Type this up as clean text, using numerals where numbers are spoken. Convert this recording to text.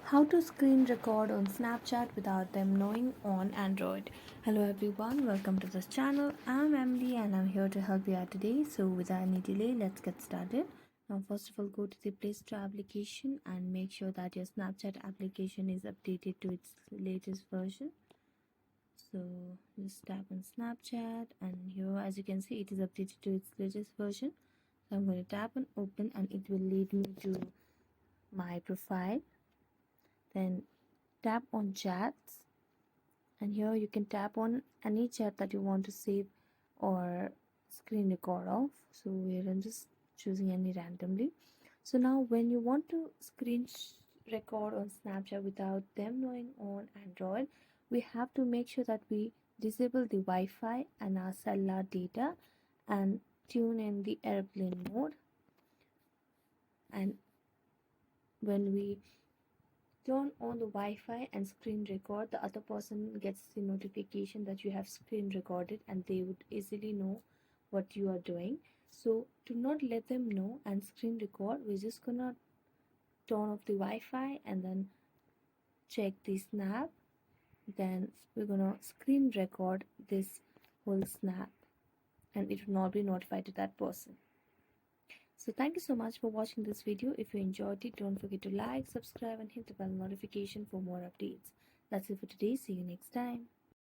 How to screen record on Snapchat without them knowing on Android. Hello everyone, welcome to this channel. I'm Emily and I'm here to help you out today. So without any delay, let's get started. Now first of all, go to the Play Store application and make sure that your Snapchat application is updated to its latest version. So just tap on Snapchat and here as you can see it is updated to its latest version. So I'm going to tap on open and it will lead me to my profile. Then tap on chats and here you can tap on any chat that you want to save or screen record of. So here I'm just choosing any randomly. So now when you want to screen record on Snapchat without them knowing on Android, we have to make sure that we disable the Wi-Fi and our cellular data and tune in the airplane mode. And when we turn on the Wi-Fi and screen record, the other person gets the notification that you have screen recorded and they would easily know what you are doing. So to not let them know and screen record, we're just gonna turn off the Wi-Fi and then check the snap. Then we're gonna screen record this whole snap and it will not be notified to that person. So thank you so much for watching this video. If you enjoyed it, don't forget to like, subscribe and hit the bell notification for more updates. That's it for today. See you next time.